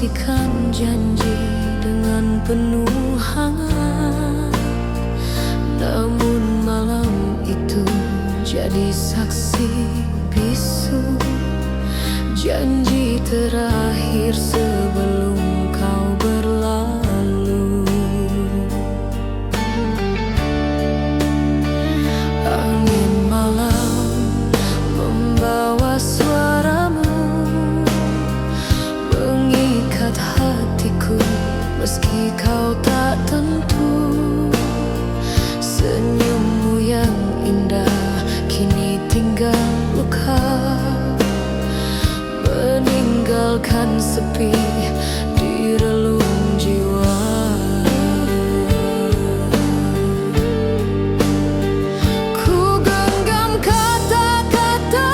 menyaksikan janji dengan penuh hangat. Namun malam itu jadi saksi bisu, janji terakhir sebelum kau berlalu. Angin malam membawa suaramu, mengikat hatiku meski kau tak tentu. Senyummu yang indah kini tinggal luka, meninggalkan sepi di relung jiwa. Ku genggam kata-kata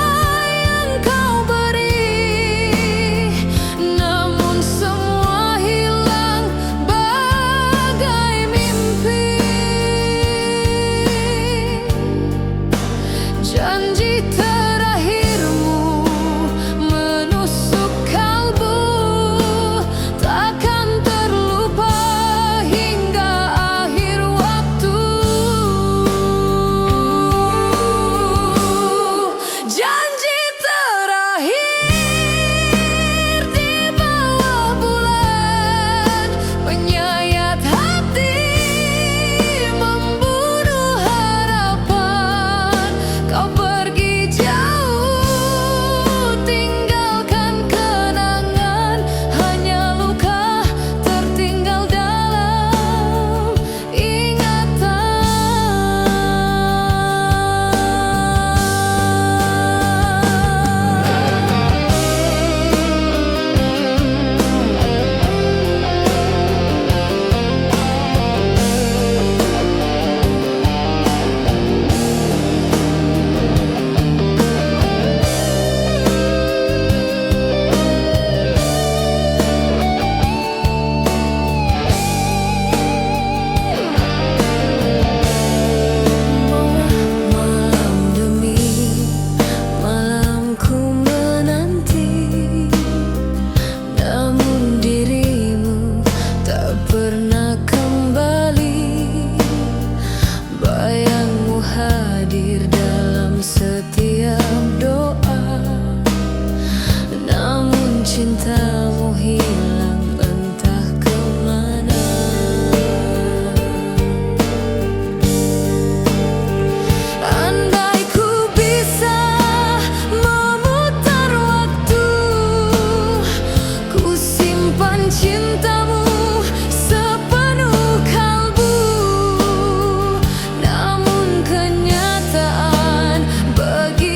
yang kau beri, namun semua hilang bagai mimpi. Janji terakhirmu menusuk kalbu, takkan terlupa hingga akhir waktu. Janji terakhir di bawah bulan, menyayat hati, membunuh harapan. Kau pergi jauh, tinggalkan kenangan, hanya luka tertinggal dalam ingatan. Malam demi malam ku menanti, namun dirimu tak pernah kembali. Bayangmu hadir dalam setiap doa, namun cintamu hilang entah kemana. Andai ku bisa memutar waktu, ku simpan cintamu sepenuh kalbu. Namun kenyataan begitu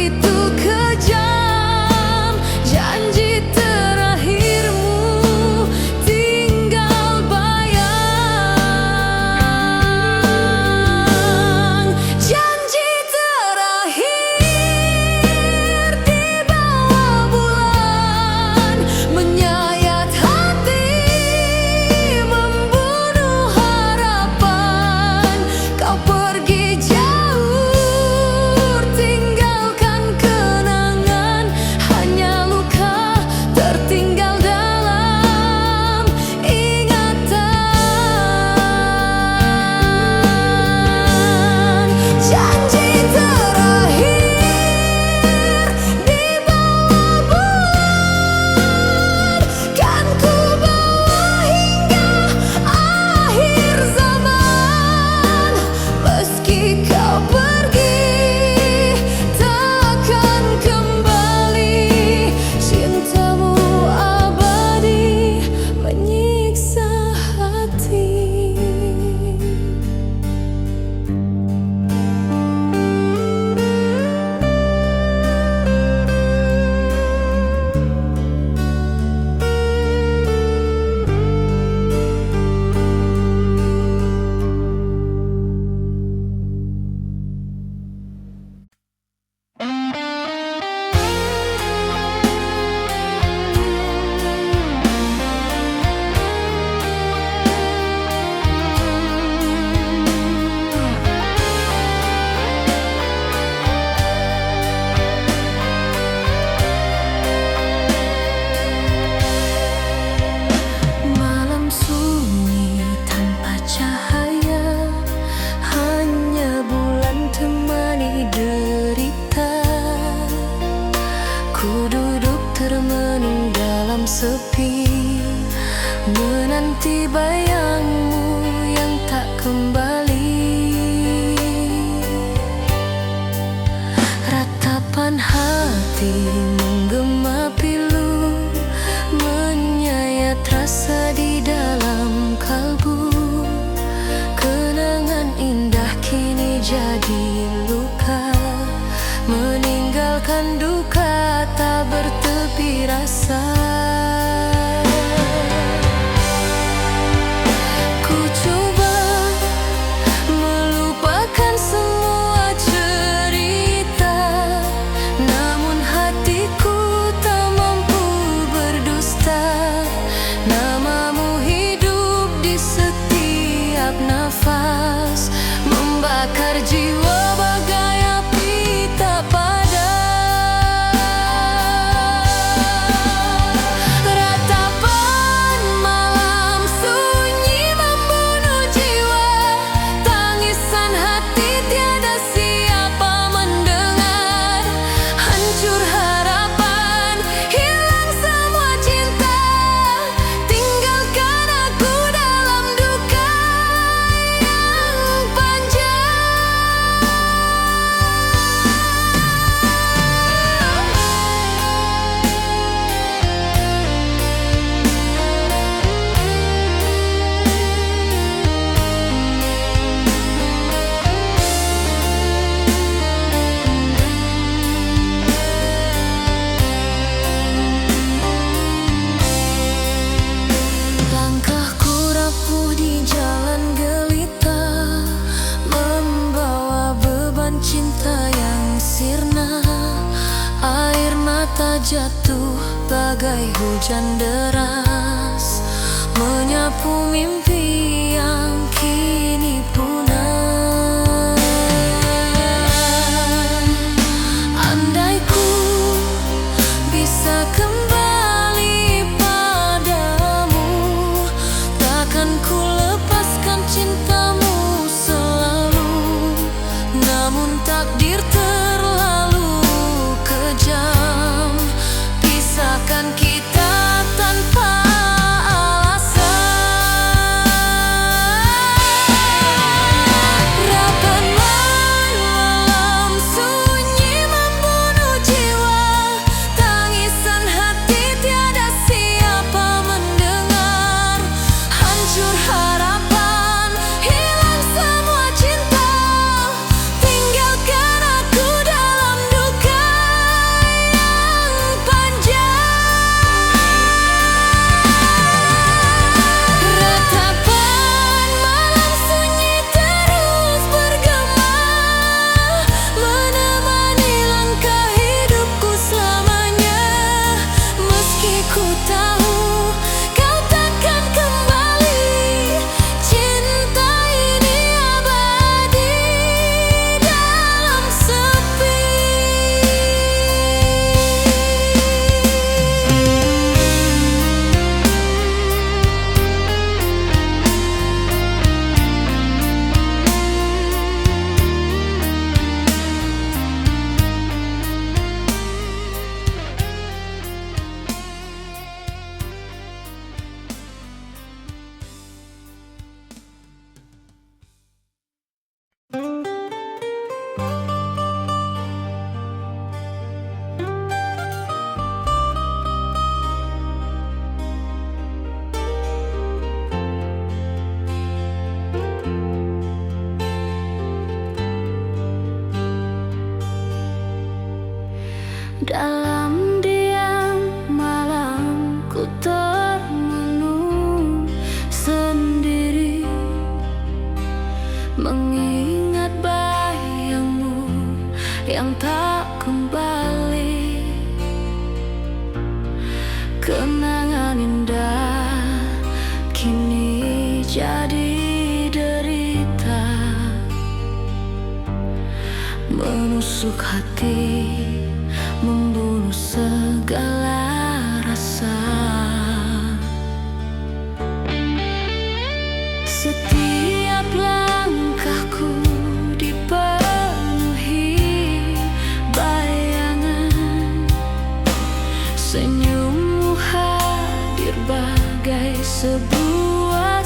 bayangmu yang tak kembali. Ratapan hati menggema pilu, menyayat rasa di dalam kalbu. Kenangan indah kini jadi luka, meninggalkan duka tak bertepi rasa. Ku coba melupakan semua cerita, namun hatiku tak mampu berdusta. Namamu hidup di setiap nafas, membakar jiwa bagai api tak padam. Ratapan malam sunyi membunuh jiwa, tangisan hati tiada siapa mendengar. Hancur harapan, hilang semua cinta, tinggalkan aku dalam duka yang panjang. Langkahku rapuh di jalan gelita, membawa beban cinta yang sirna. Air mata jatuh bagai hujan deras, menyapu mimpi yang kini punah. Andai ku bisa kembali padamu, takkan ku lepaskan cintamu selalu. Namun takdir terlalu kejam, pisahkan kita tanpa alasan. Rapan malam sunyi membunuh jiwa, tangisan hati tiada siapa mendengar. Hancur harapan, hilang semua cinta, tinggalkan aku dalam duka yang panjang. Ratapan malam sunyi terus bergema, menemani langkah hidupku selamanya. Meski ku tahu kau takkan kembali, cinta ini abadi dalam sepi. Dalam diam malam ku termenung sendiri, mengingat bayangmu yang tak kembali. Kenangan indah kini jadi derita, menusuk hati, membunuh segala rasa. Setiap langkahku dipenuhi bayangan, senyummu hadir bagai sebuah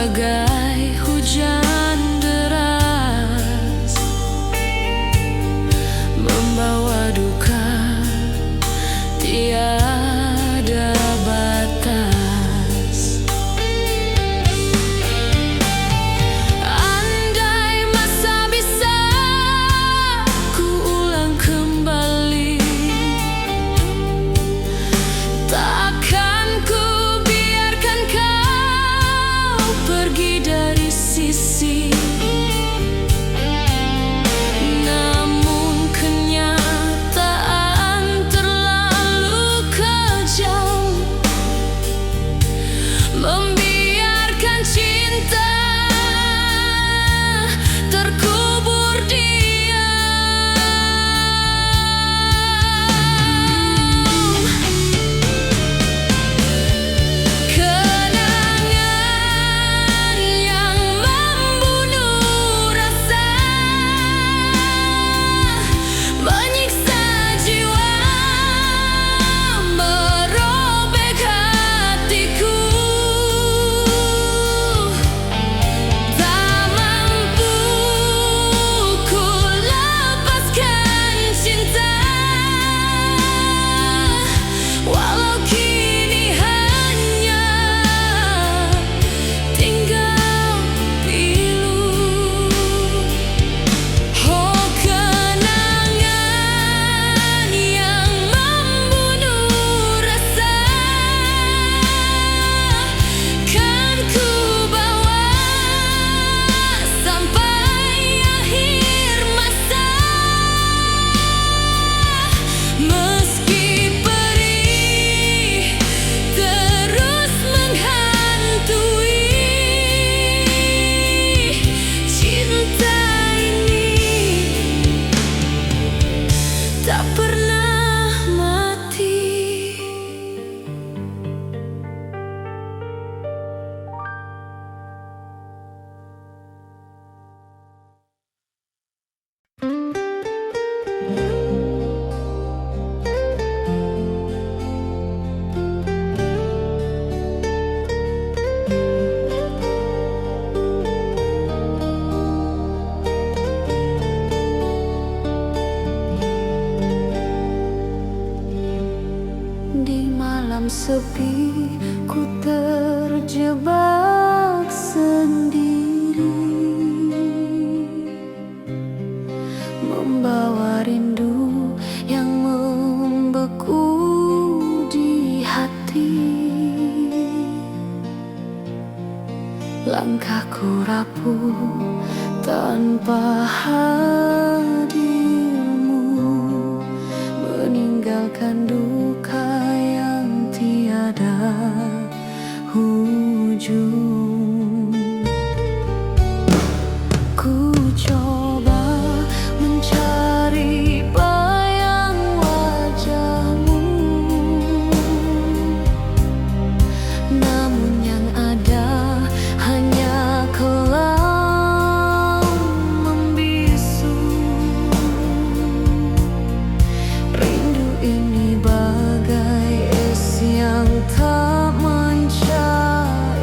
bagai hujan deras, membawa duka tiada batas. Andai masa bisa ku ulang kembali, takkan ku biarkan kau pergi dari sisi. Namun kenyataan terlalu kejam, membiarkan cinta terkubur diam. Kenangan yang membunuh rasa, menyiksa jiwa, merobek hatiku. Tak mampu ku lepaskan cinta, walau kini hanya tinggal pilu. Oh, kenangan yang membunuh rasa, kan ku bawa sampai akhir masa. Meski perih terus menghantui, cinta ini tak pernah mati. Di malam sepi ku terjebak sendiri, membawa rindu yang membeku di hati. Langkahku rapuh tanpa hadirmu, meninggalkan duka yang tiada ujung. Ku coba mencari bayang wajahmu, namun yang ada hanya kelam membisu. Rindu ini bagai es yang tak mencair,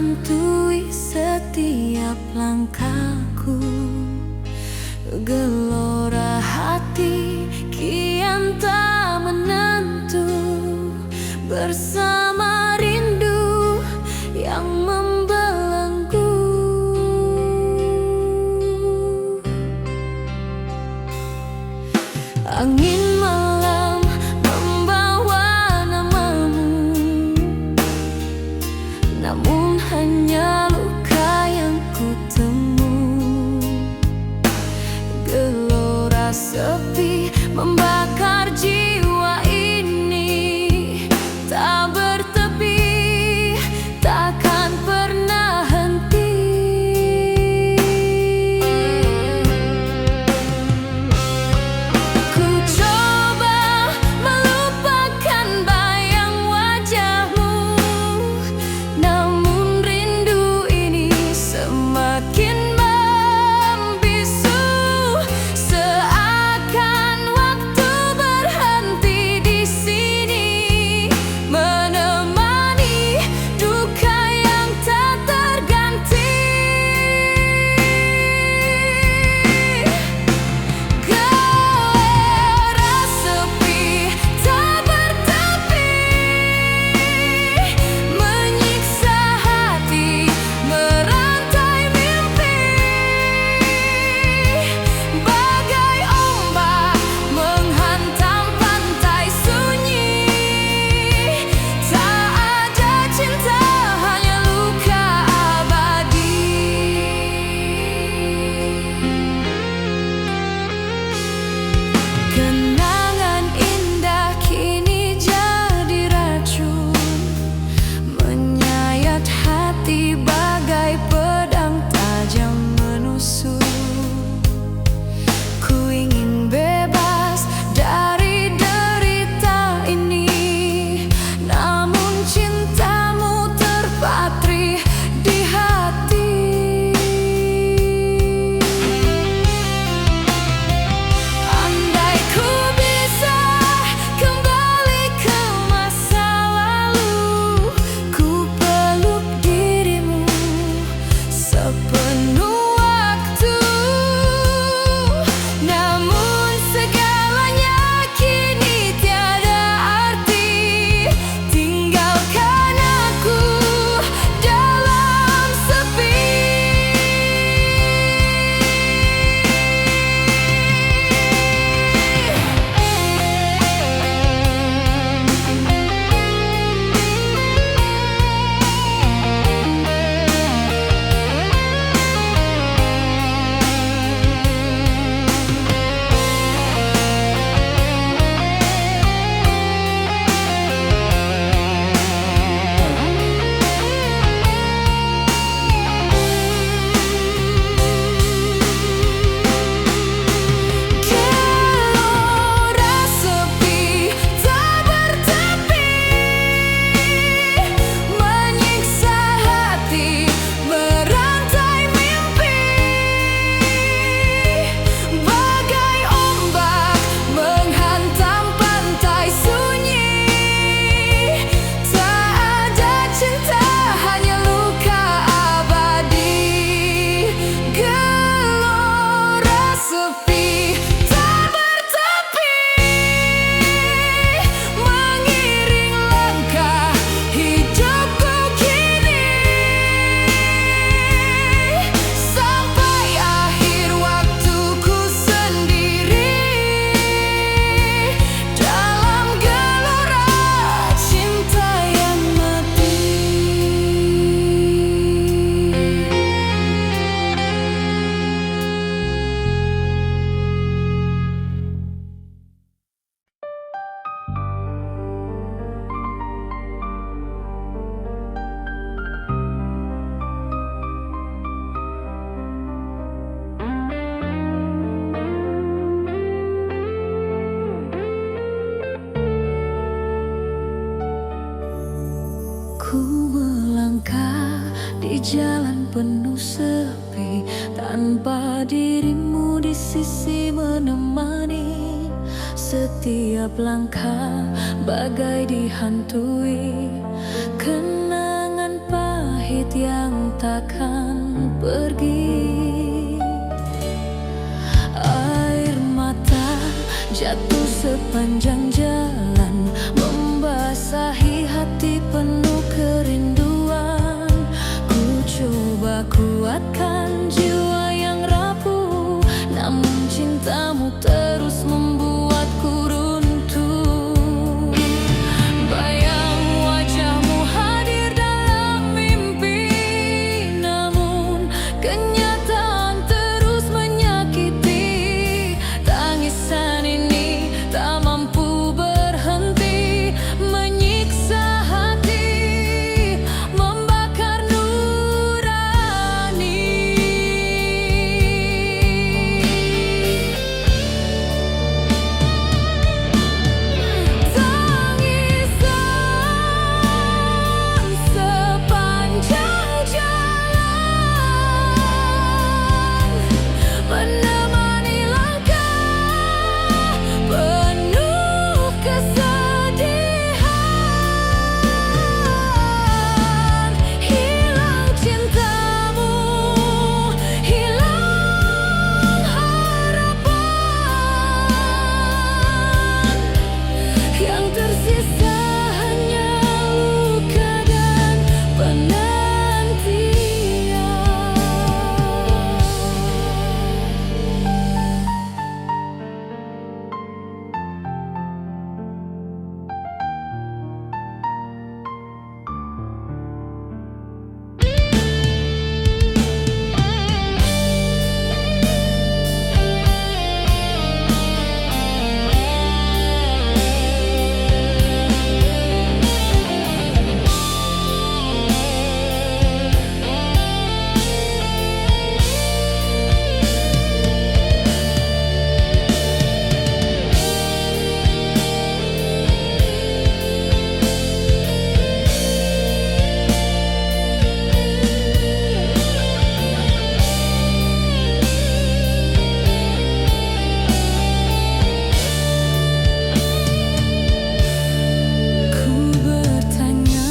hantui setiap langkahku. Gelora hati kian tak menentu, bersama rindu yang membelenggu. Angin malam membawa namamu, namun hanya luka yang kutemu. Gelora sepi membakar jiwa ini, tak bertepi, takkan pernah henti. Ku coba melupakan bayang wajahmu, namun rindu ini semakin membisu. Seakan waktu berhenti di sini, menemani duka yang tak terganti. Gelora sepi tak bertepi, menyiksa hati, merantai mimpi. Bagai ombak menghantam pantai sunyi, tak ada cinta, hanya luka abadi. Kenangan indah kini jadi racun, menyayat hati bagai pedang tajam menusuk. Ku ingin bebas dari derita ini, namun cintamu terpatri di hati. Andai ku bisa kembali ke masa lalu, ku peluk dirimu sepenuh waktu. Namun segalanya kini tiada arti, tinggalkan aku dalam sepi. Gelora sepi tak bertepi, menyiksa hati, merantai mimpi. Bagai ombak menghantam pantai sunyi, tak ada cinta, hanya luka abadi. Gelora sepi tak bertepi, mengiring langkah hidupku kini, sampai akhir waktuku sendiri dalam gelora cinta yang mati. Ku melangkah di jalan penuh sepi, tanpa dirimu di sisi menemani. Setiap langkah bagai dihantui kenangan pahit yang takkan pergi. Air mata jatuh sepanjang jalan, membasahi hati penuh kerinduan. Ku coba kuatkan jiwa yang rapuh, namun cintamu terus membuatku runtuh. Bayang wajahmu hadir dalam mimpi, namun kenyataan terus menyakiti. Tangisan ini tak mampu berhenti, menyiksa hati, membakar nurani. Tangisan sepanjang jalan, menemani langkah penuh kesedihan. Hilang cintamu, hilang harapan, yang tersisa hanya luka dan penantian. Ku bertanya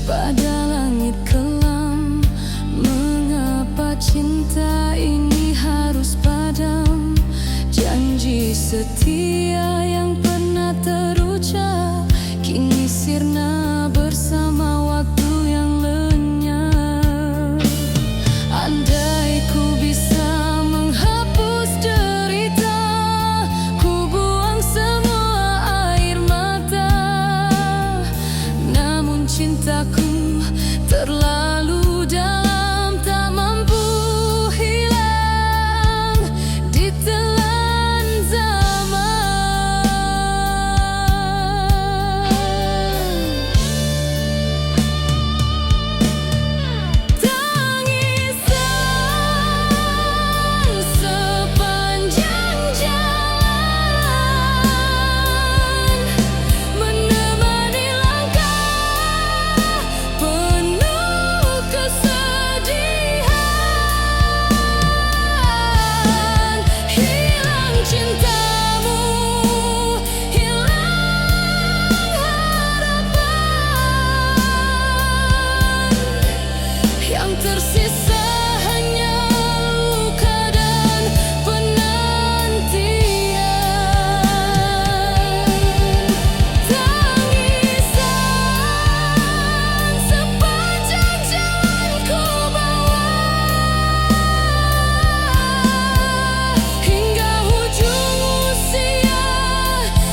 pada langit kelam, mengapa cinta ini harus padam? Janji setia yang pernah terucap kini sirna bersama waktu yang lenyap. Andai ku bisa menghapus derita, ku buang semua air mata. Namun cintaku terlalu dalam, tak mampu hilang ditelan zaman. Tangisan sepanjang jalan, menemani langkah penuh kesedihan. Hilang cintamu, hilang harapan, yang tersisa hanya luka dan penantian. Tangisan sepanjang jalan ku bawa, hingga ujung usia,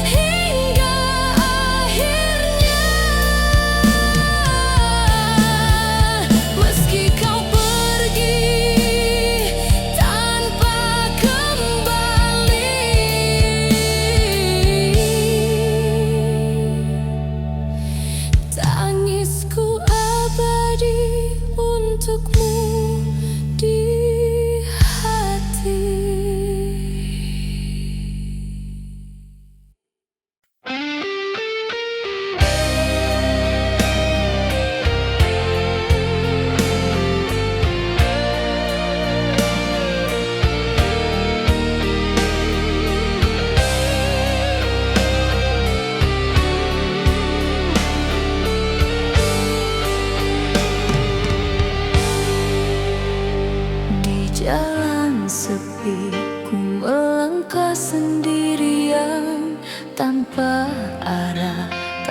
hingga akhirnya. Meski kau pergi tanpa kembali, tangisku abadi untukmu di hati.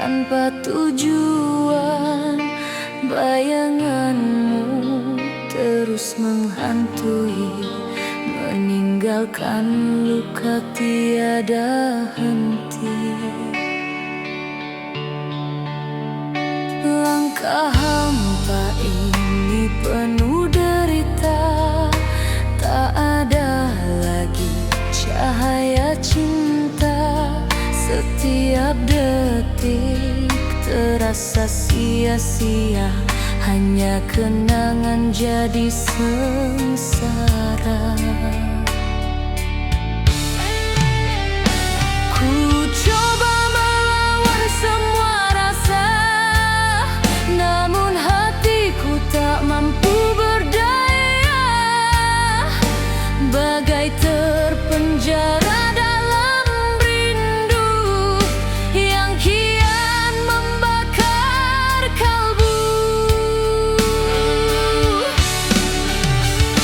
tanpa tujuan. Bayanganmu terus menghantui, meninggalkan luka tiada henti. Langkah hampa ini penuh derita, tak ada lagi cahaya cinta. Setiap detik terasa sia-sia, hanya kenangan jadi sengsara. Ku coba melawan semua rasa, namun hatiku tak mampu berdaya. Bagai terpenjara dalam rindu yang kian membakar kalbu.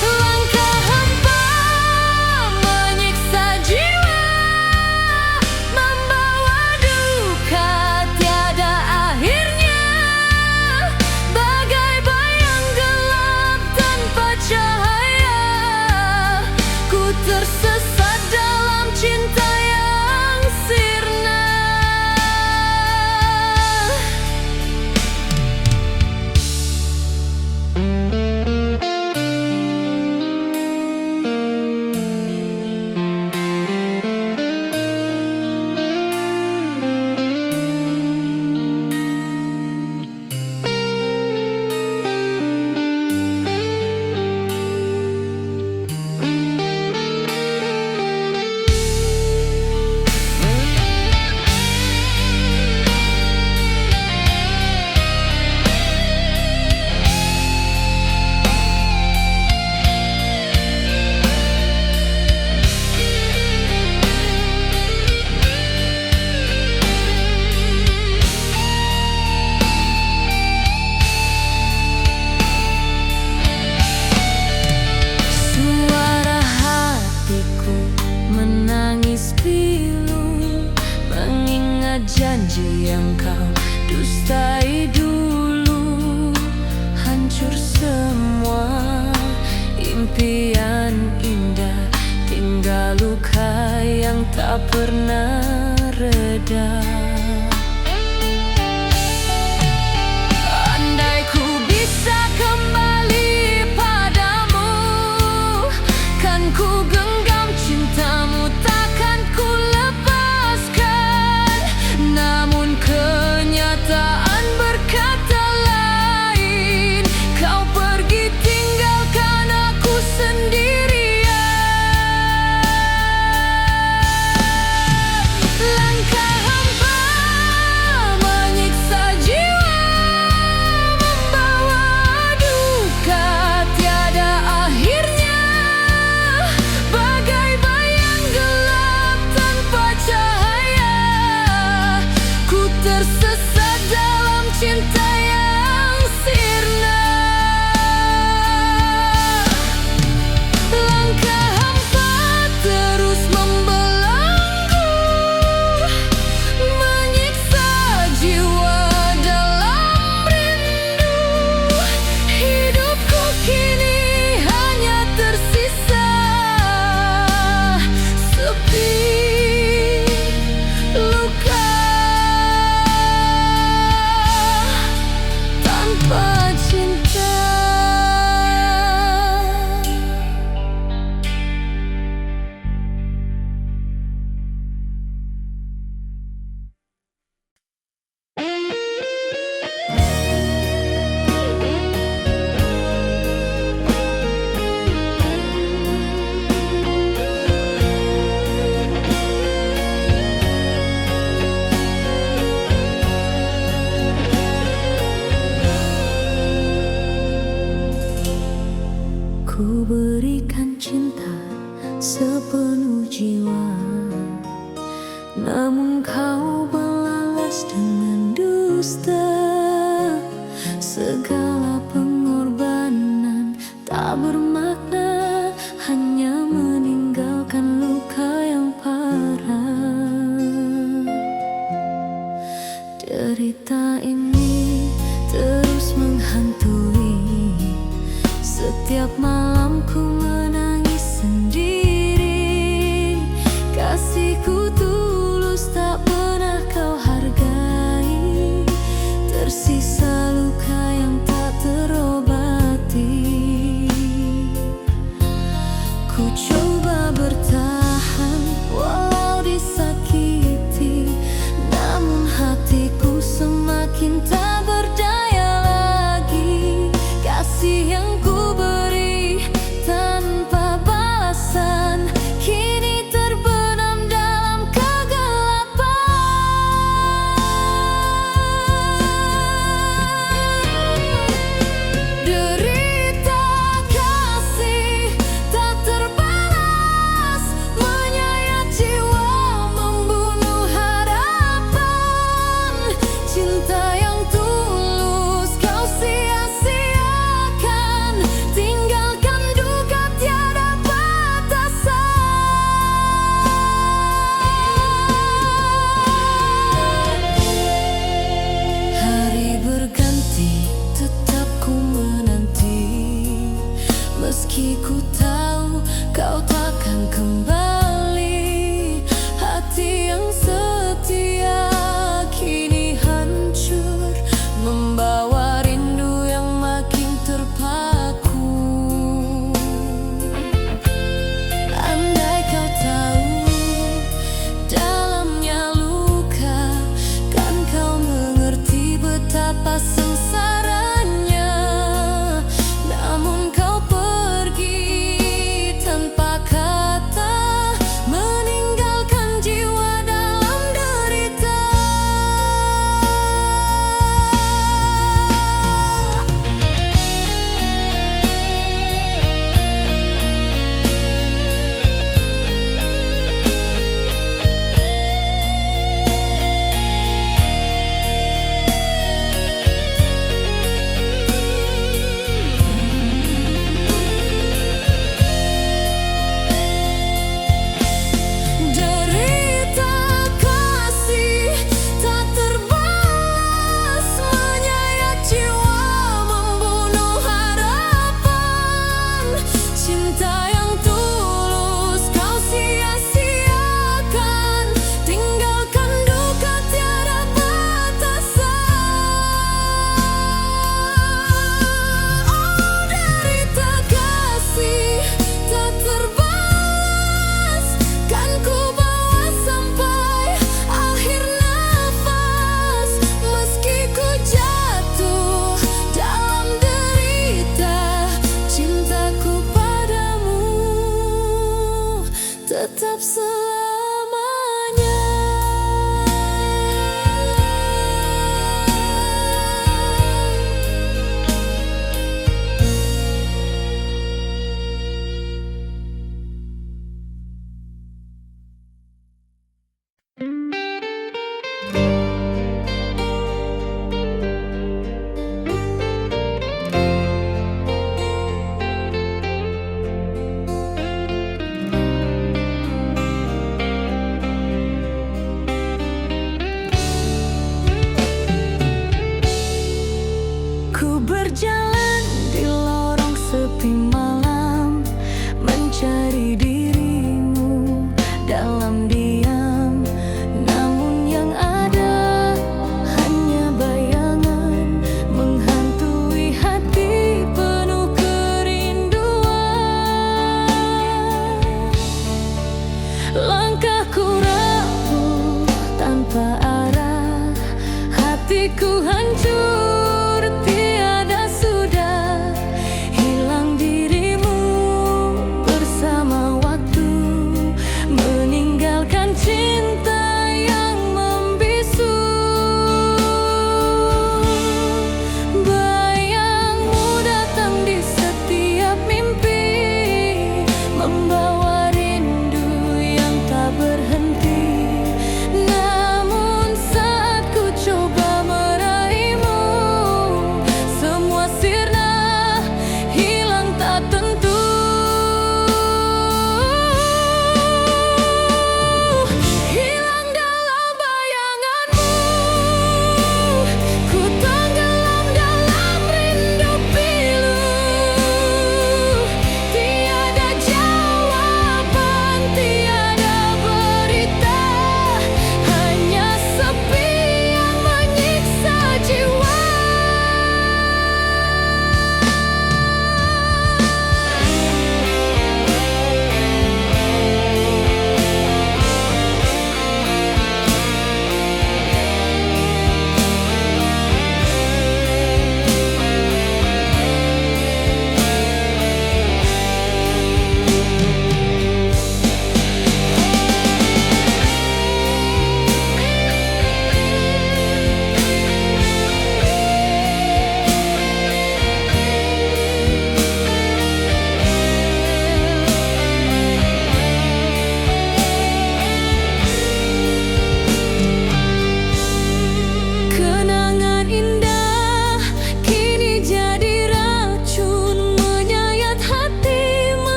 Langkah hampa menyiksa jiwa, membawa duka tiada akhirnya. Bagai bayang gelap tanpa cahaya, ku tersesat dalam cinta yang sirna. Suara hatiku menangis pilu, mengingat janji yang kau dustai dulu. Hancur semua impian indah, tinggal luka yang tak pernah reda. Andai ku bisa kembali padamu, kan ku genggam cintamu, takkan ku lepaskan. Namun kenyataan berkata lain, kau pergi tinggalkan aku sendirian. Langkah hampa menyiksa jiwa, membawa duka tiada akhirnya. Bagai bayang gelap tanpa cahaya, ku tersesat dalam cinta yang sirna. Langkah hampa terus membelenggu, menyiksa jiwa dalam rindu. Hidupku kini hanya tersisa sepi luka tanpa cinta. Ku berikan cinta sepenuh jiwa, namun kau balas dengan dusta. Segala pengorbanan tak bermakna, hanya meninggalkan luka yang parah. Cerita ini terus menghantui. Setiap malam ku menangis sendiri. Kasihku tulus tak pernah kau hargai. Tersisa luka yang tak terobati. Ku coba bertahan walau disakiti, namun hatiku semakin tak berdaya lagi. Kasih yang ku beri tanpa balasan kini terbenam dalam kegelapan. Derita kasih tak terbalas, menyayat jiwa, membunuh harapan. Cinta yang tulus kau sia-siakan, tinggalkan duka tiada batasan. Hari berganti, tetap ku menanti. Meski ku tahu kau takkan kembali. Hati yang setia kini hancur, membawa rindu yang makin terpaku. Andai kau tahu dalamnya luka, kan kau mengerti betapa sengsaranya. Namun kau pergi tanpa kata, meninggalkan jiwa dalam derita. Derita kasih tak terbalas, menyayat jiwa, membunuh harapan. Cinta yang tulus kau sia-siakan, tinggalkan duka tiada batasan. Oh, derita kasih tak terbalas, kan ku bawa sampai akhir nafas. Meski ku jatuh dalam derita, cintaku padamu tetap selamanya. Ku berjalan di lorong sepi malam, mencari dirimu dalam diam. Namun yang ada hanya bayangan, menghantui hati penuh kerinduan. Langkahku rapuh tanpa arah, hatiku hancur tiada sudah. Hilang dirimu bersama waktu, meninggalkan cinta yang membisu. Bayangmu datang di setiap mimpi, membawa rindu yang tak berhenti. Namun saat ku coba meraihmu,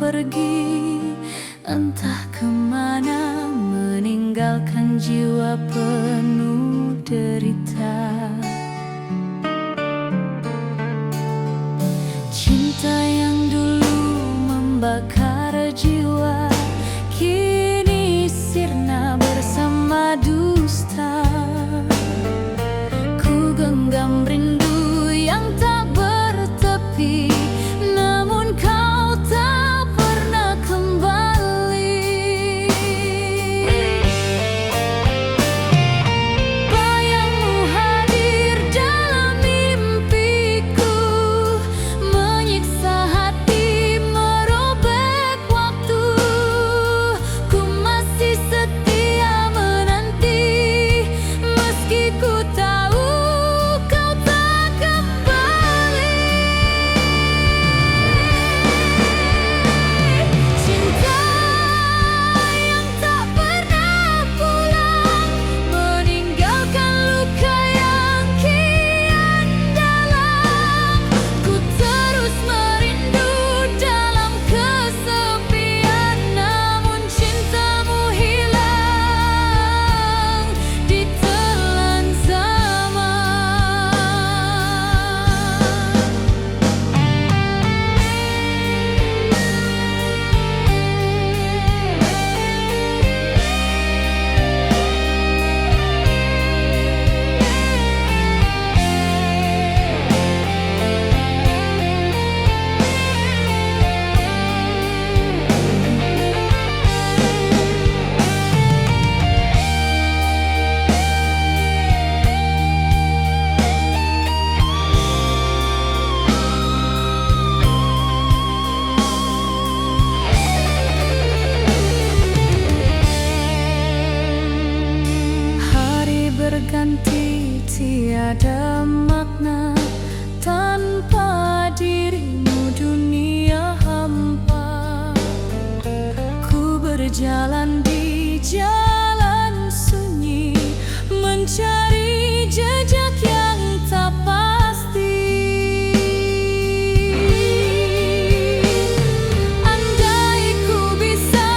pergi, entah kemana, meninggalkan jiwa penuh derita. Cinta yang dulu membakar jiwa, kini sirna bersama dusta. Ku genggam rindu yang tak bertepi, namun kau tak pernah kembali. Bayangmu hadir dalam mimpiku, menyiksa hati, merobek waktu. Ku masih setia menanti, meski ku tahu kau tak kembali. Cinta yang tak pernah pulang, meninggalkan luka yang kian dalam. Ku terus merindu dalam kesepian, namun cintamu hilang ditelan zaman. Hari berganti, tiada makna tanpa dirimu, dunia hampa. Ku berjalan di jalan sunyi, mencari jejak yang tak pasti. Andai ku bisa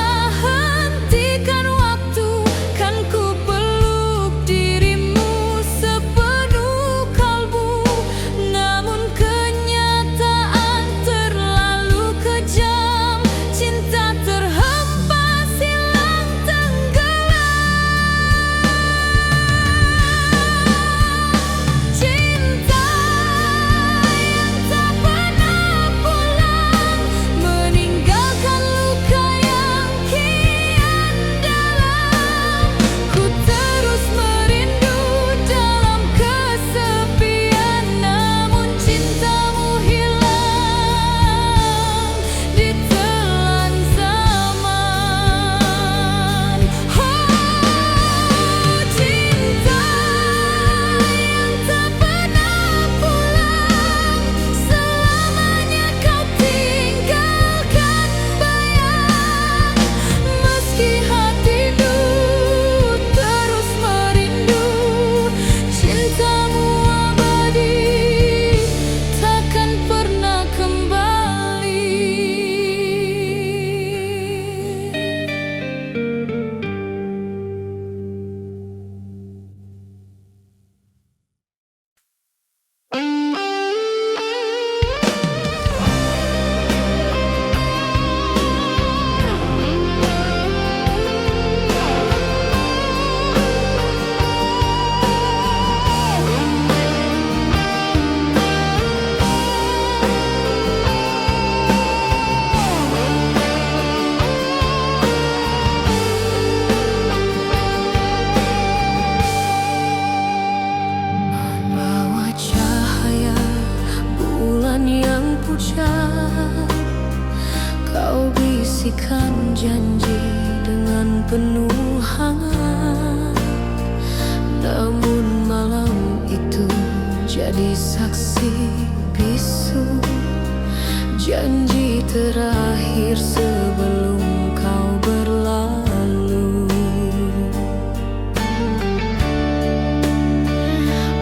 hentikan waktu, kan ku peluk dirimu sepenuh kalbu. Namun kenyataan terlalu kejam, cinta terhempas hilang tenggelam. Cinta yang tak pernah pulang, meninggalkan luka yang kian dalam. Ku terus merindu dalam kesepian, namun cintamu hilang ditelan zaman. Cinta yang tak pernah pulang, selamanya kau tinggalkan bayang. Meski hatiku terus merindu, cintamu abadi, takkan pernah kembali. Bawa cahaya bulan yang pucat, kau bisikan janji dengan penuh hangat. Namun malam itu jadi saksi bisu, janji terakhir sebelum kau berlalu.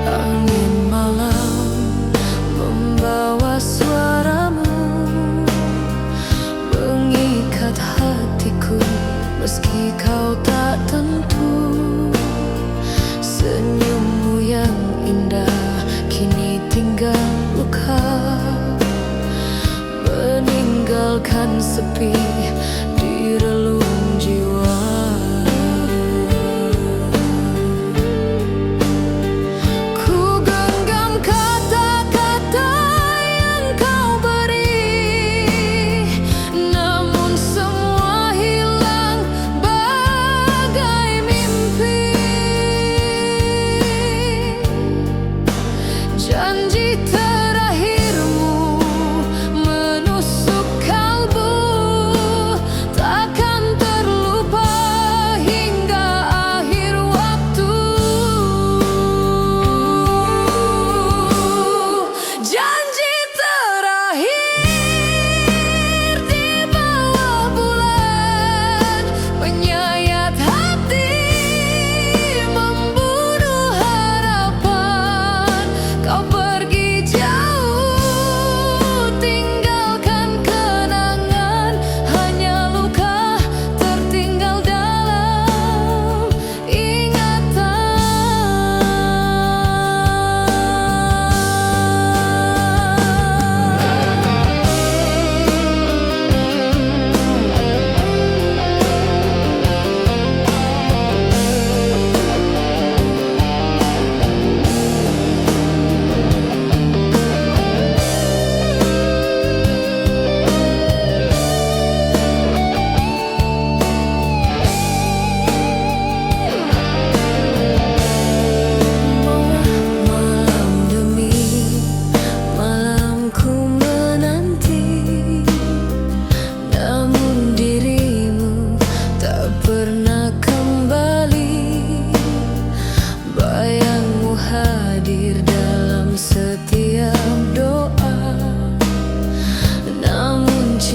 Angin malam membawa suaramu,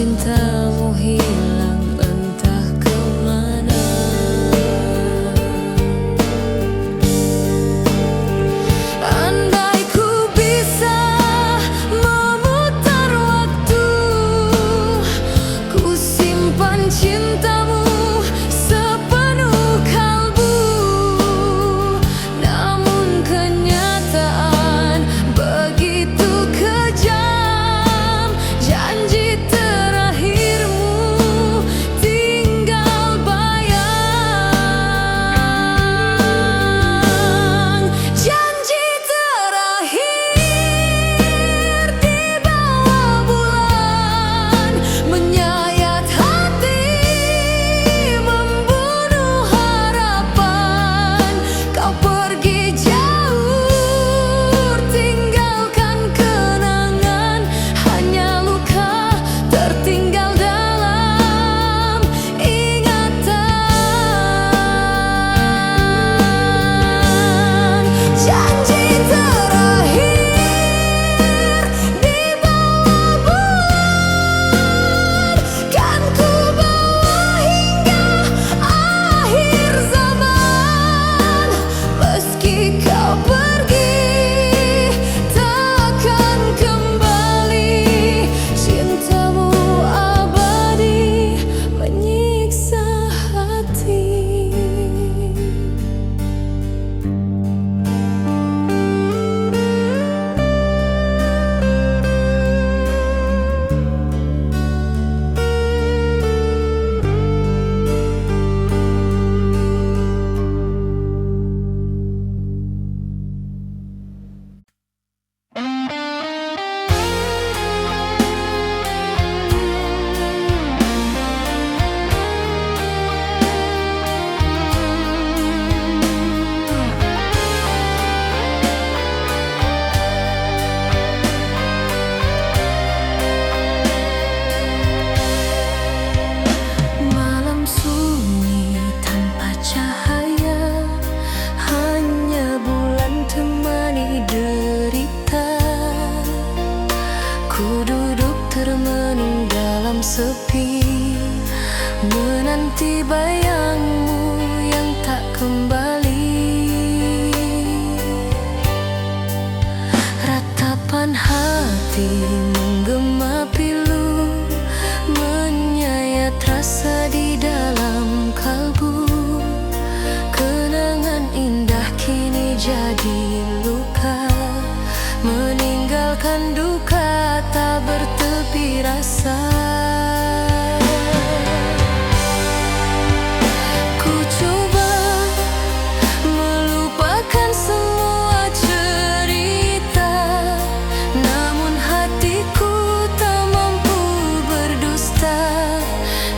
cintamu hilang entah kemana. Andai ku bisa memutar waktu, ku simpan cintamu sepenuh kalbu. Namun kenyataan begitu kejam, janji terakhirmu tinggal bayang. Janji terakhir di bawah bulan, menyayat hati, membunuh harapan. Kau pergi jauh, tinggalkan kenangan, hanya luka tertinggal dalam ingatan. Janji terakhir di bawah bulan, kan ku bawa hingga akhir zaman. Meski kau pergi, takkan kembali. Cintamu abadi menyiksa hati. Malam sunyi tanpa cahaya, hanya bulan temani derita. Ku duduk termenung dalam sepi, menanti bayangmu yang tak kembali. Ratapan hati menggema pilu, menyayat rasa di dalam kalbu. Kenangan indah kini jadi luka, meninggalkan duka tak bertepi rasa. Ku coba melupakan semua cerita, namun hatiku tak mampu berdusta.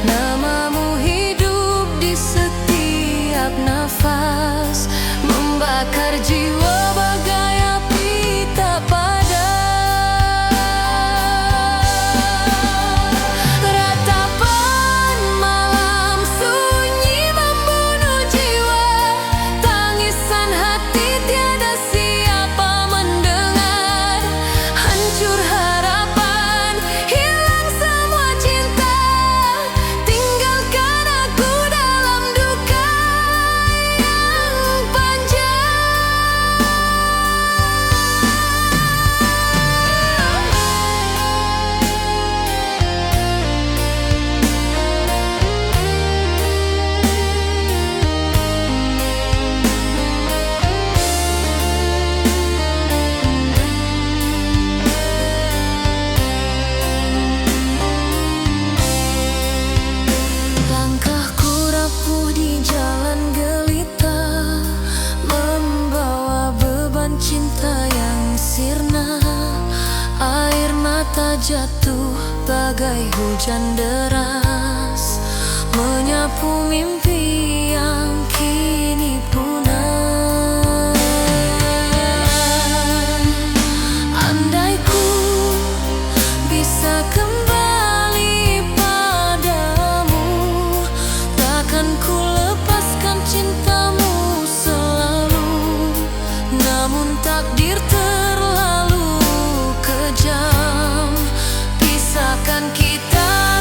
Namamu hidup di setiap nafas, membakar jiwa bagai api tak padam. Ratapan malam sunyi membunuh jiwa, tangisan hati tiada siapa mendengar. Hancur harapan, hilang semua cinta, tinggalkan aku dalam duka yang panjang. Langkahku rapuh di jalan gelita, membawa beban cinta yang sirna. Air mata jatuh bagai hujan deras, menyapu mimpi yang kini punah. Andai ku bisa kembali padamu, takkan ku lepaskan cintamu selalu. Namun takdir terlalu kejam, pisahkan kita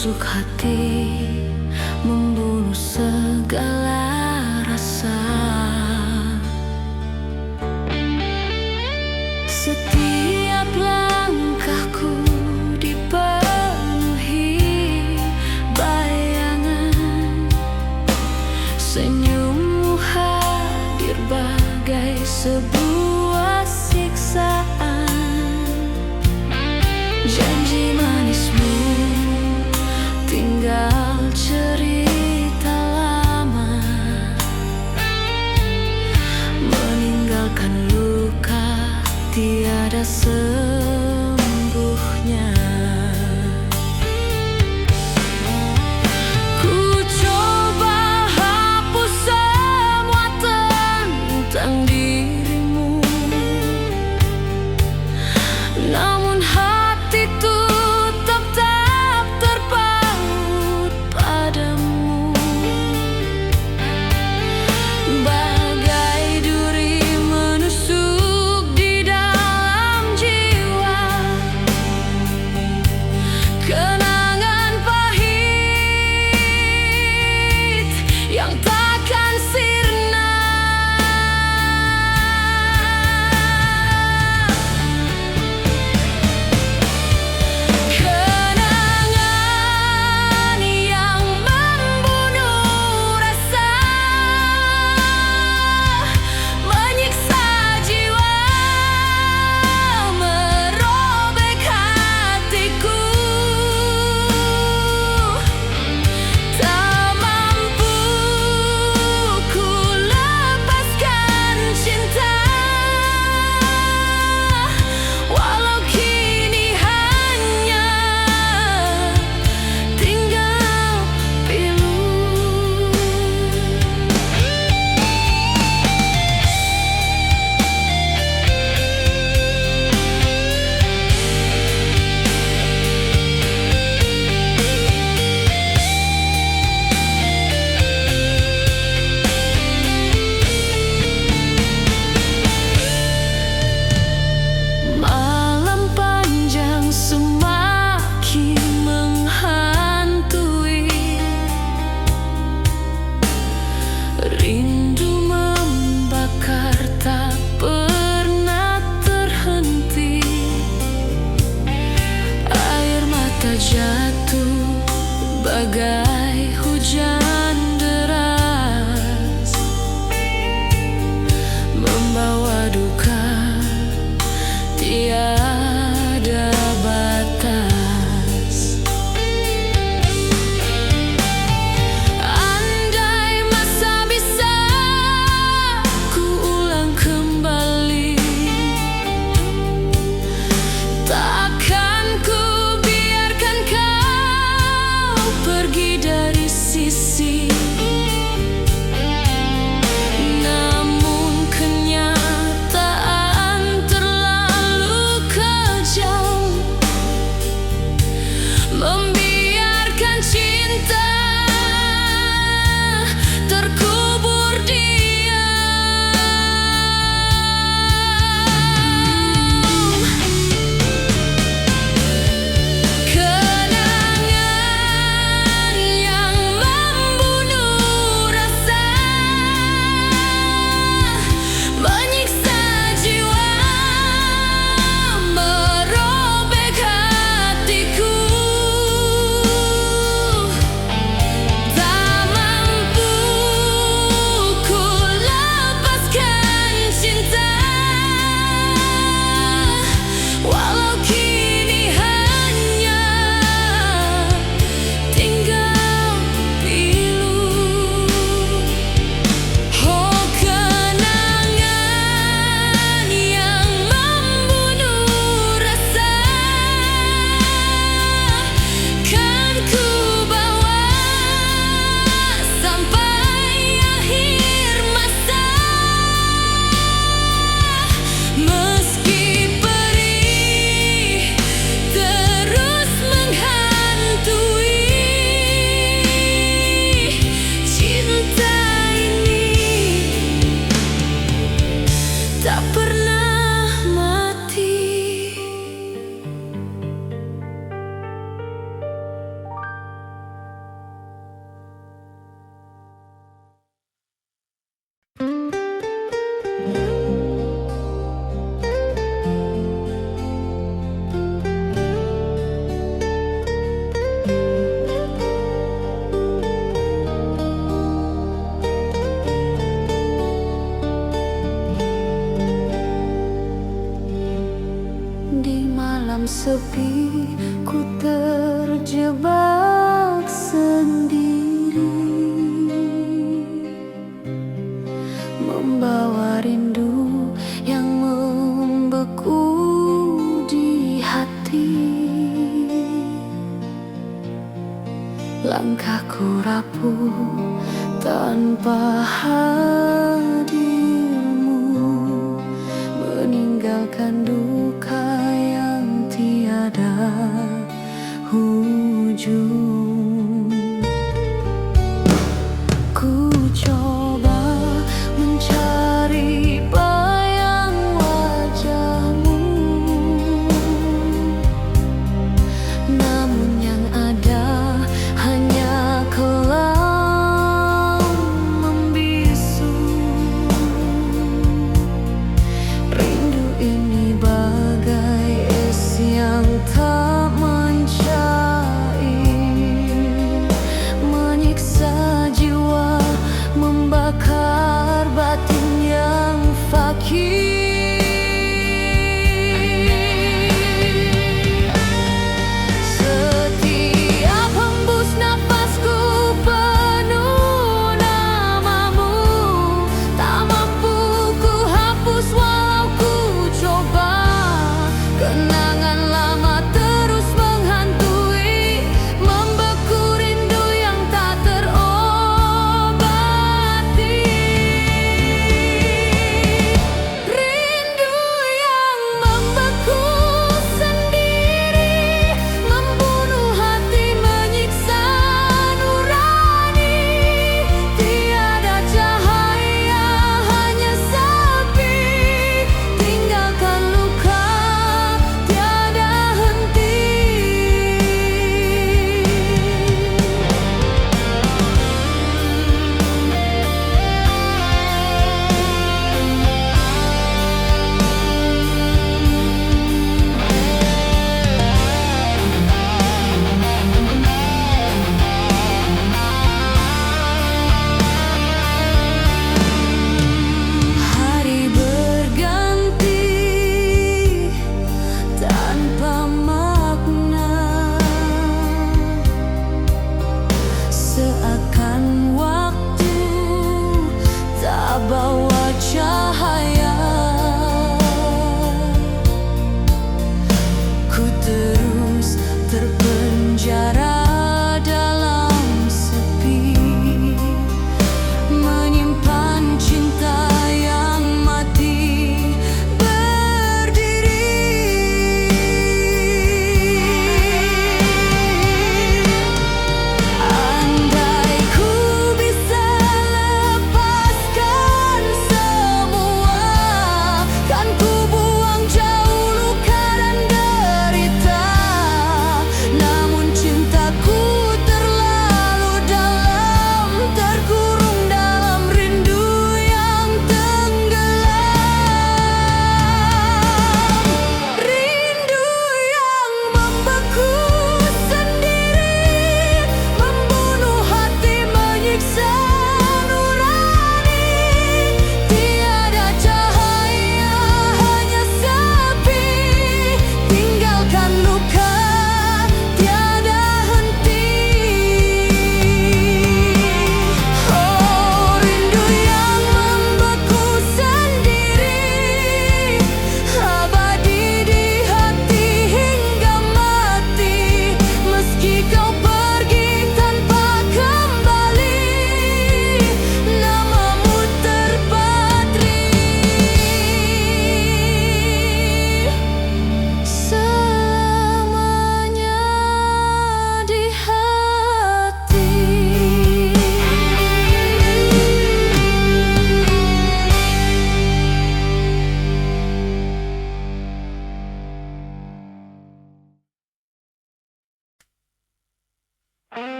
menusuk hati, membunuh segala rasa. Setiap langkahku dipenuhi bayangan, senyummu hadir bagai sebuah siksaan. Janji manismu tinggal cerita lama, meninggalkan luka tiada sembuhnya. Ku coba hapus semua tentang dirimu, namun hatiku tetap terpaut padamu. Bagai duri menusuk di dalam jiwa, sepi, ku terjebak sendiri, membawa rindu yang membeku di hati. Langkahku rapuh tanpa hadirmu, meninggalkan duka yang tiada ujung. Ku coba mencari bayang wajahmu, namun yang ada hanya kelam membisu. Rindu ini bagai es yang tak mencair,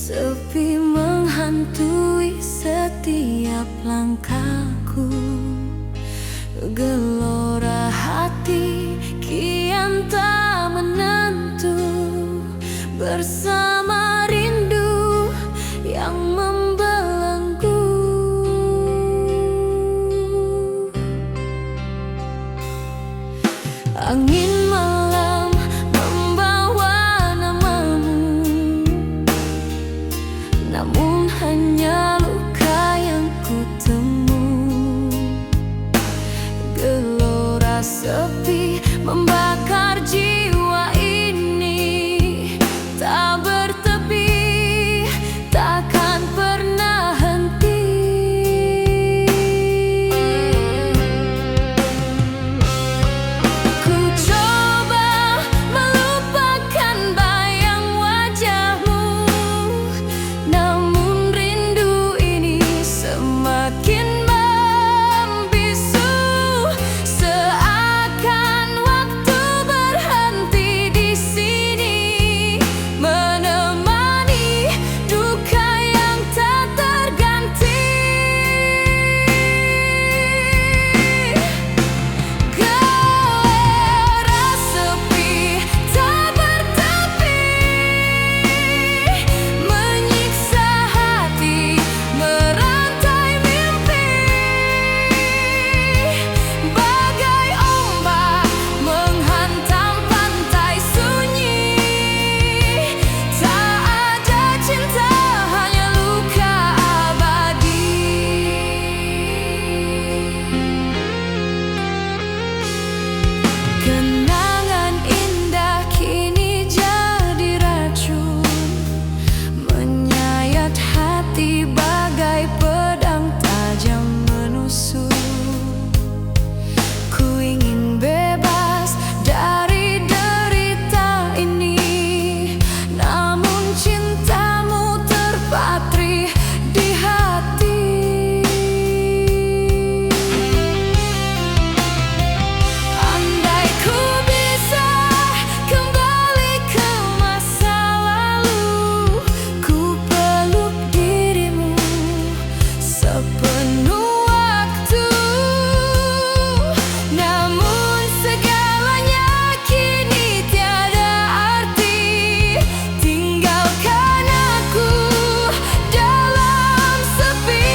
Sepi menghantui setiap langkahku. Gelora hati kian tak menentu, bersama rindu yang membelenggu. Angin malam membawa namamu, namun hanya luka yang kutemu. Gelora sepi membakar jiwa ini, tak bertepi, takkan pernah henti. Ku coba melupakan bayang wajahmu, namun rindu ini semakin membisu. Seakan waktu berhenti di sini, menemani duka yang tak terganti. Gelora sepi tak bertepi, menyiksa hati, merantai mimpi. Bagai ombak menghantam pantai sunyi, tak ada cinta, hanya luka abadi. Kenangan indah kini jadi racun, menyayat hati bagai pedang tajam menusuk. Ku ingin bebas dari derita ini, namun cintamu terpatri di hati. Andai ku bisa kembali ke masa lalu, ku peluk dirimu sepenuh waktu. Namun segalanya kini tiada arti, tinggalkan aku dalam sepi.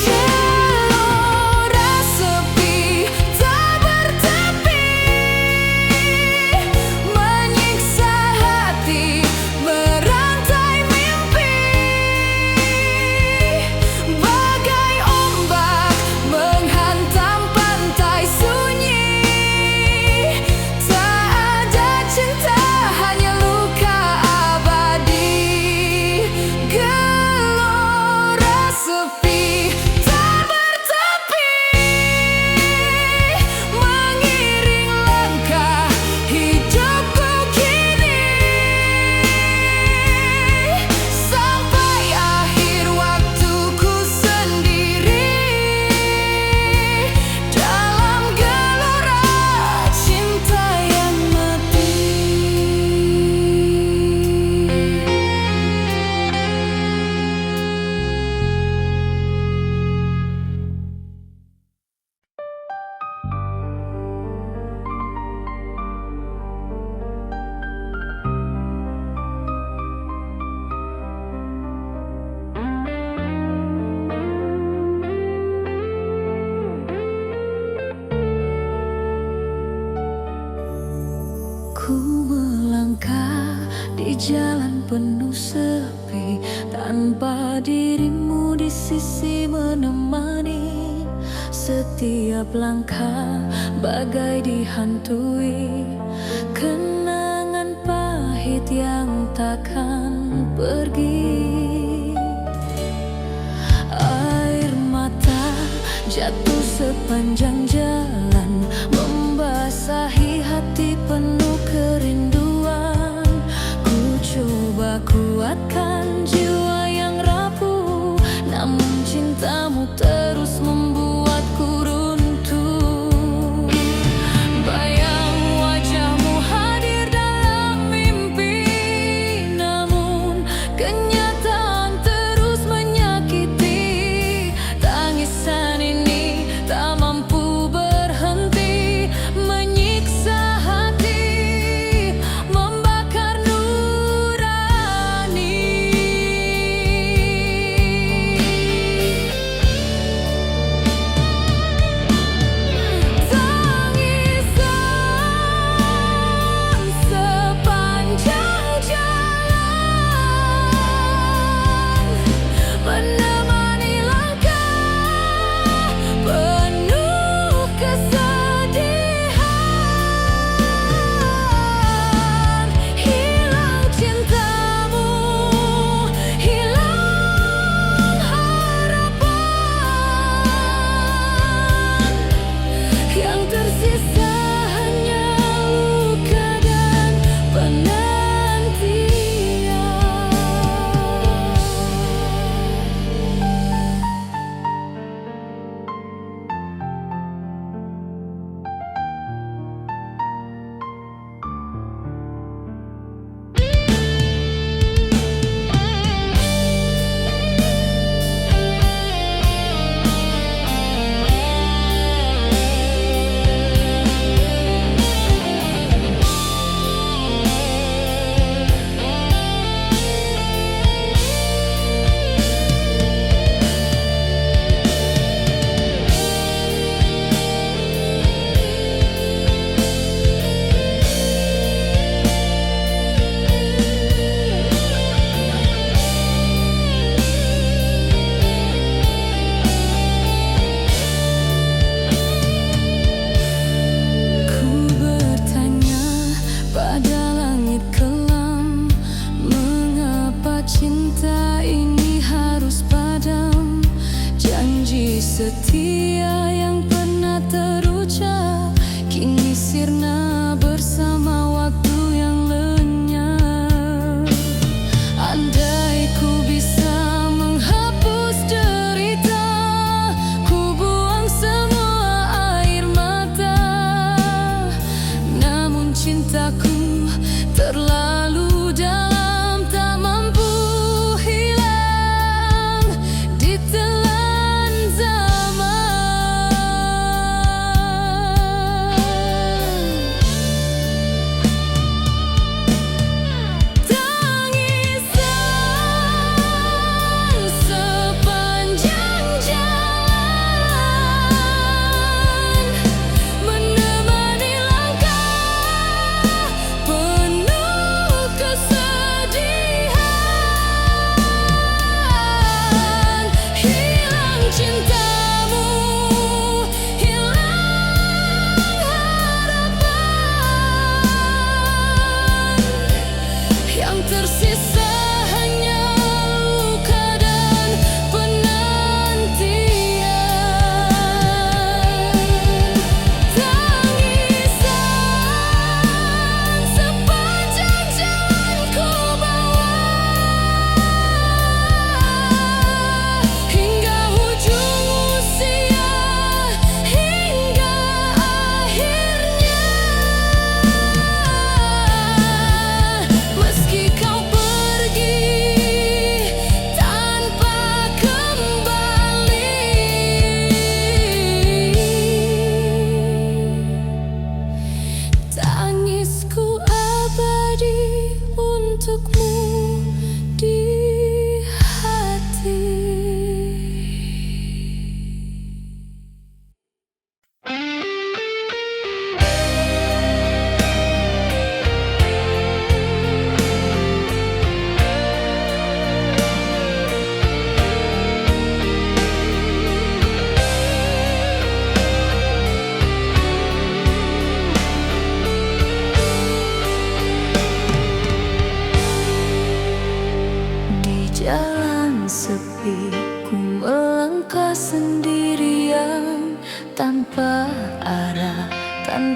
Gelora sepi tak bertepi, menyiksa hati, merantai mimpi. Bagai ombak menghantam pantai sunyi, tak ada cinta, hanya luka abadi. Gelora sepi tak bertepi, mengiring langkah hidupku kini, sampai akhir waktuku sendiri dalam gelora cinta yang mati. Ku melangkah di jalan penuh sepi, tanpa dirimu di sisi menemani. Setiap langkah bagai dihantui kenangan takkan pergi. Air mata jatuh sepanjang jalan, membasahi hati penuh kerinduan. Ku coba kuatkan jiwa yang rapuh, namun cintamu terus membuatku runtuh. Bayang wajahmu hadir dalam mimpi, namun kenyataan terus menyakiti. Tangisan ini tak mampu berhenti.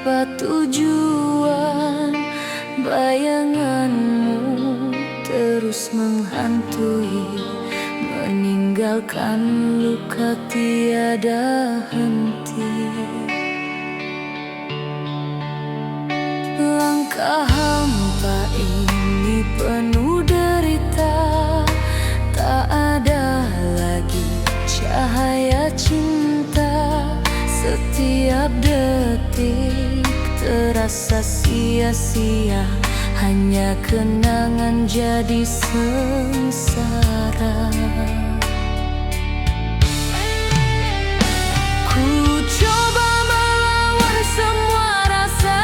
tanpa tujuan. Bayanganmu terus menghantui, meninggalkan luka tiada henti. Langkah hampa ini penuh derita, tak ada lagi cahaya cinta. Setiap detik terasa sia-sia, hanya kenangan jadi sengsara. Ku coba melawan semua rasa,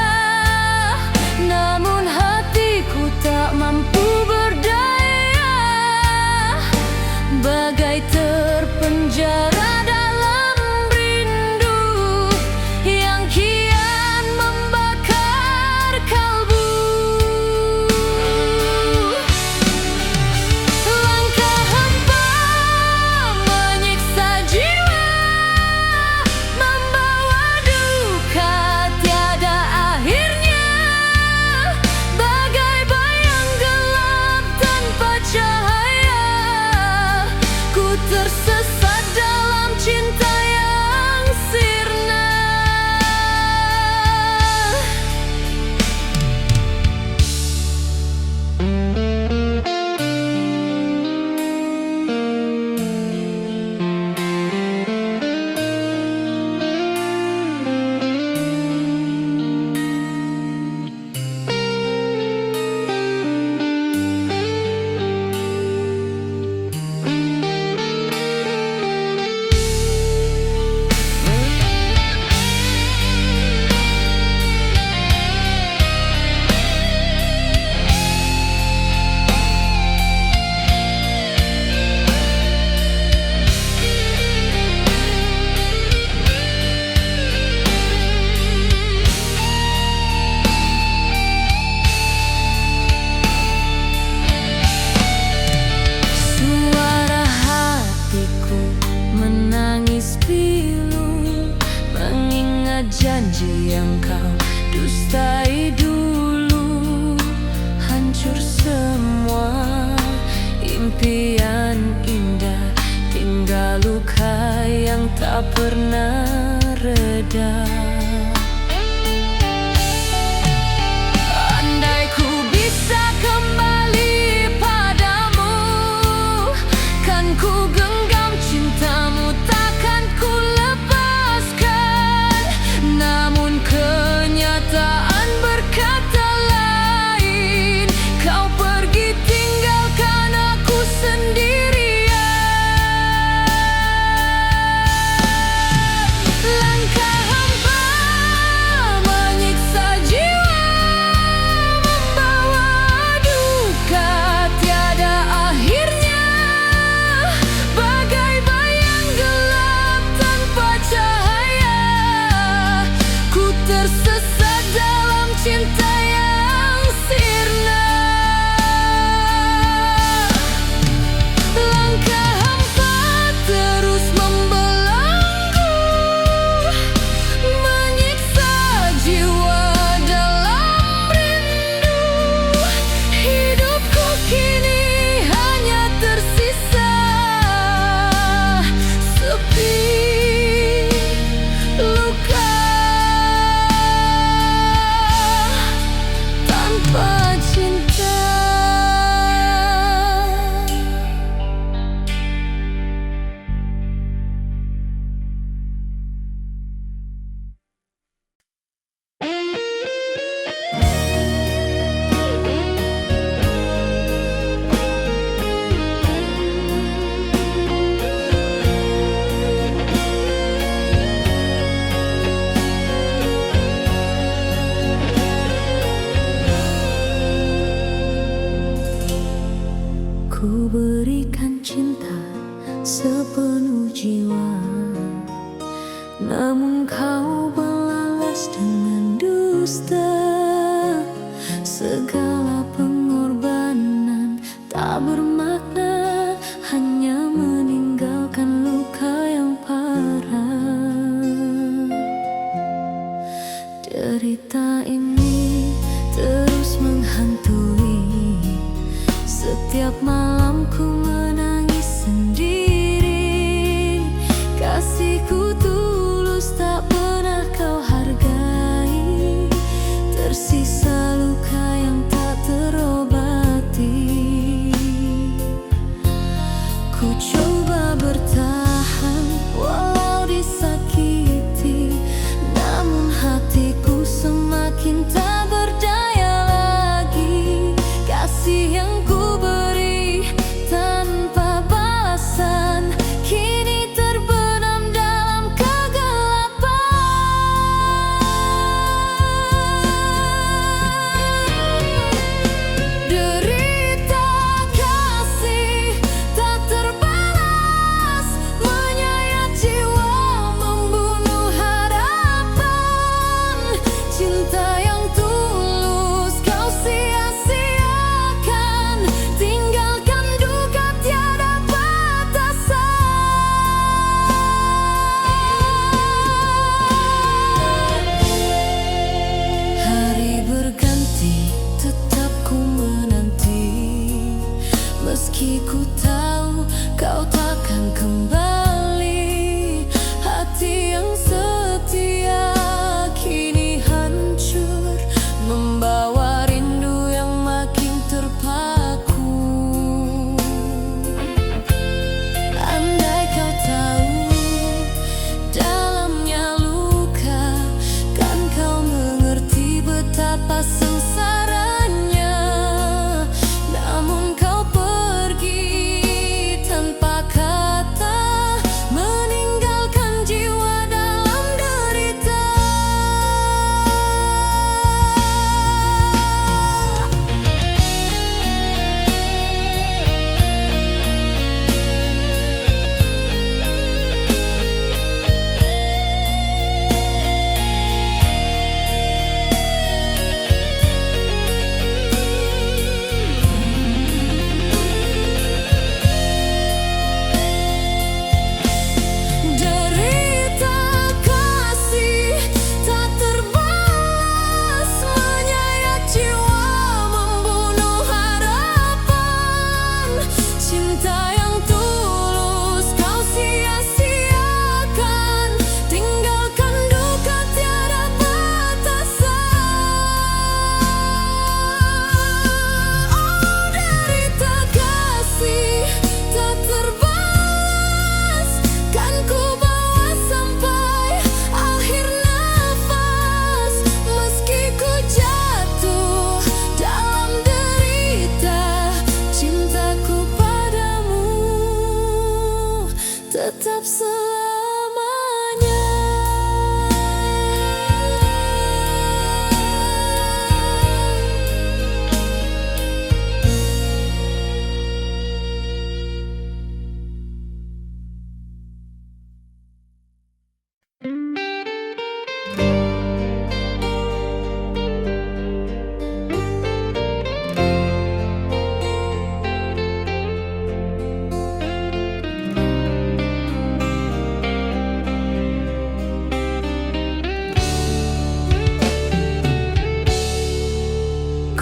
namun hatiku tak mampu berdaya. Bagai terpenjara dalam rindu yang kian membakar kalbu. Langkah hampa menyiksa jiwa, membawa duka tiada akhirnya. Bagai bayang gelap tanpa cahaya, ku tersesat dalam cinta yang sirna. Suara hatiku menangis pilu, mengingat janji yang kau dustai dulu. Hancur semua impian indah, tinggal luka yang tak pernah reda. Andai ku bisa kembali padamu, kan ku genggam cintamu, takkan ku lepaskan. Namun kenyataan berkata lain, kau pergi tinggalkan aku sendirian. Langkah hampa menyiksa jiwa, membawa duka tiada akhirnya. Bagai bayang gelap tanpa cahaya, ku tersesat dalam cinta yang sirna. Langkah hampa terus membelenggu, menyiksa jiwa dalam rindu. Hidupku kini hanya tersisa sepi luka tanpa cinta. Ku berikan cinta sepenuh jiwa, namun kau balas dengan dusta. Segala pengorbanan tak bermakna, hanya meninggalkan luka yang parah. Derita Meski ku tahu kau takkan kembali, hati yang setia kini hancur, membawa rindu yang makin terpaku. Andai kau tahu dalamnya luka, kan kau mengerti betapa sengsaranya. Namun kau pergi tanpa kata, meninggalkan jiwa dalam derita. Derita kasih tak terbalas, menyayat jiwa, membunuh harapan. Cinta yang tulus kau sia-siakan, tinggalkan duka tiada batasan. Oh, derita kasih tak terbalas, kan ku bawa sampai akhir nafas. Meski ku jatuh dalam derita, cintaku padamu tetap selamanya.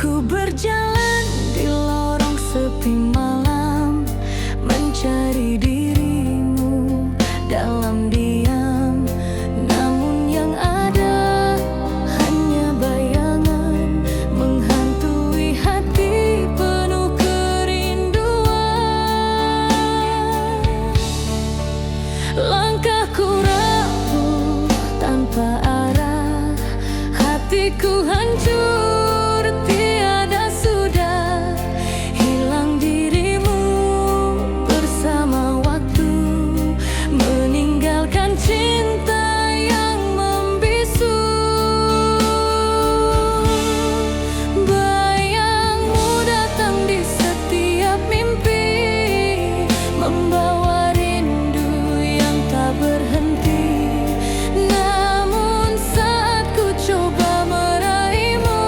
Ku berjalan di lorong sepi malam, mencari dirimu dalam diam. Namun yang ada hanya bayangan, menghantui hati penuh kerinduan. Langkahku rapuh tanpa arah, hatiku hancur tiada sudah. Hilang dirimu bersama waktu, meninggalkan cinta yang membisu. Bayangmu datang di setiap mimpi, membawa rindu yang tak berhenti. Namun saat ku coba meraihmu,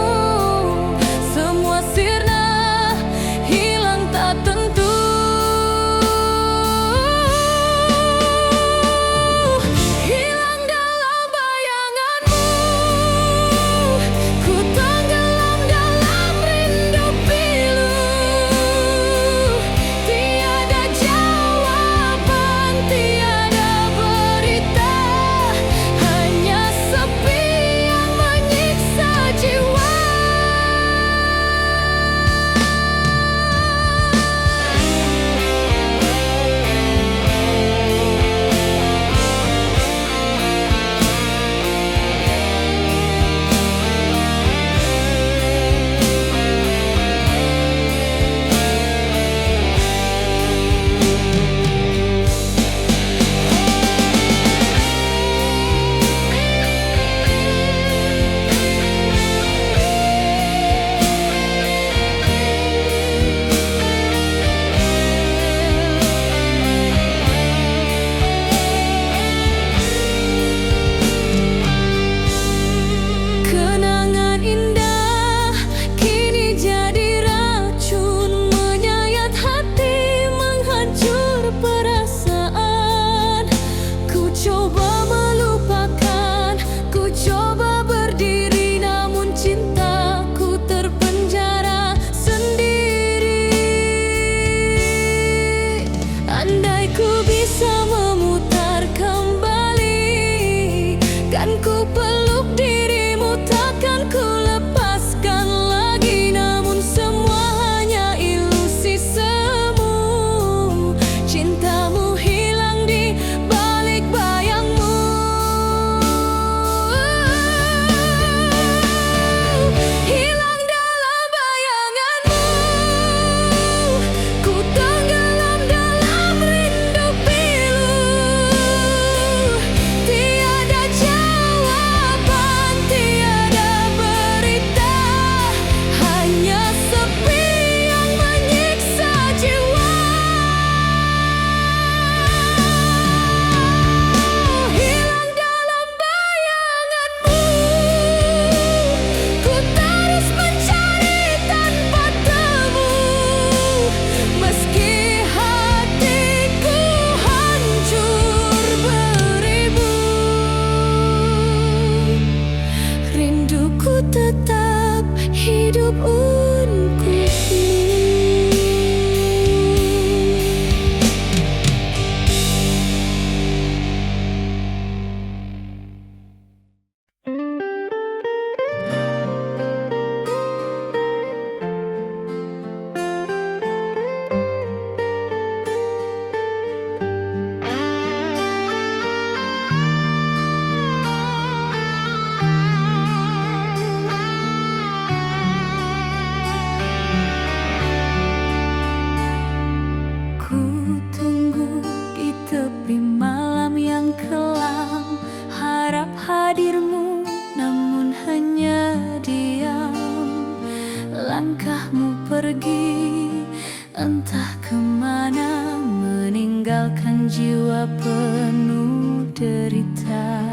entah kemana, meninggalkan jiwa penuh derita.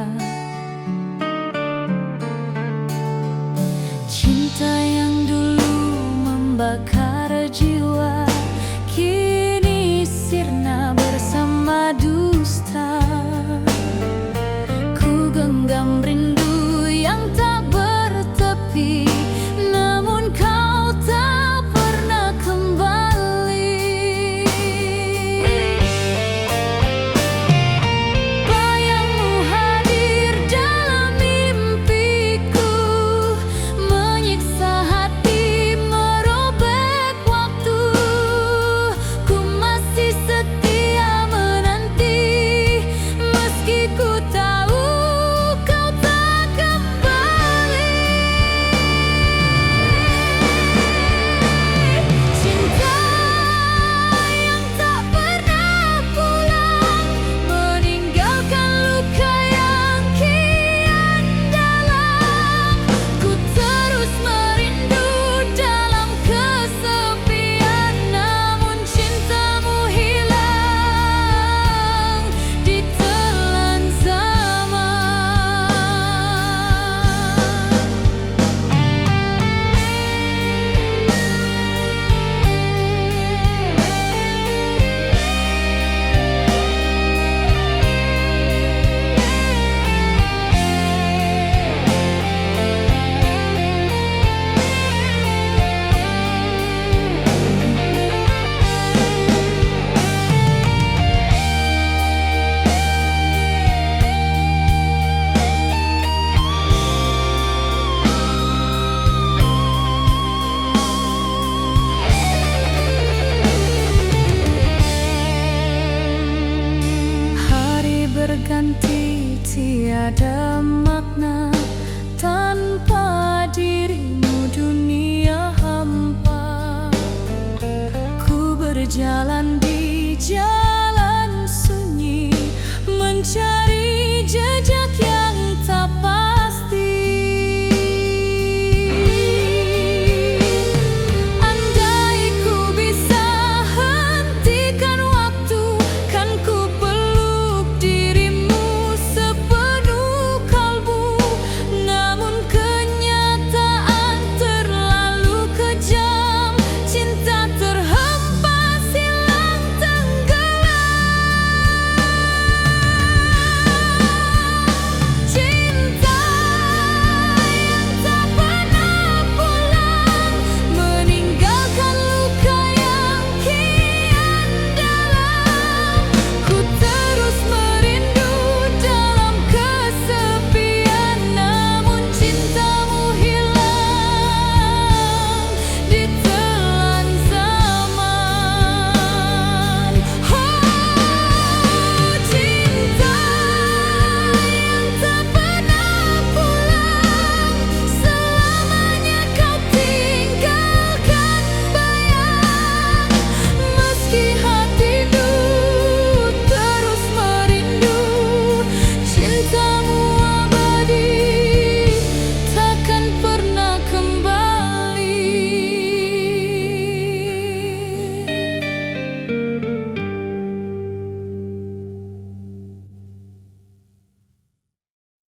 Cinta yang dulu membakar jiwa kini sirna bersama dusta. Ku genggam rindu yang tak bertepi, namun kau tak pernah kembali. Bayangmu hadir dalam mimpiku, menyiksa hati, merobek waktu. Ku masih setia menanti, meski ku tahu kau tak kembali. Cinta yang tak pernah pulang, meninggalkan luka yang kian dalam. Ku terus merindu dalam kesepian, namun cintamu hilang ditelan zaman. Hari berganti tiada makna, tanpa dirimu dunia hampa. Ku berjalan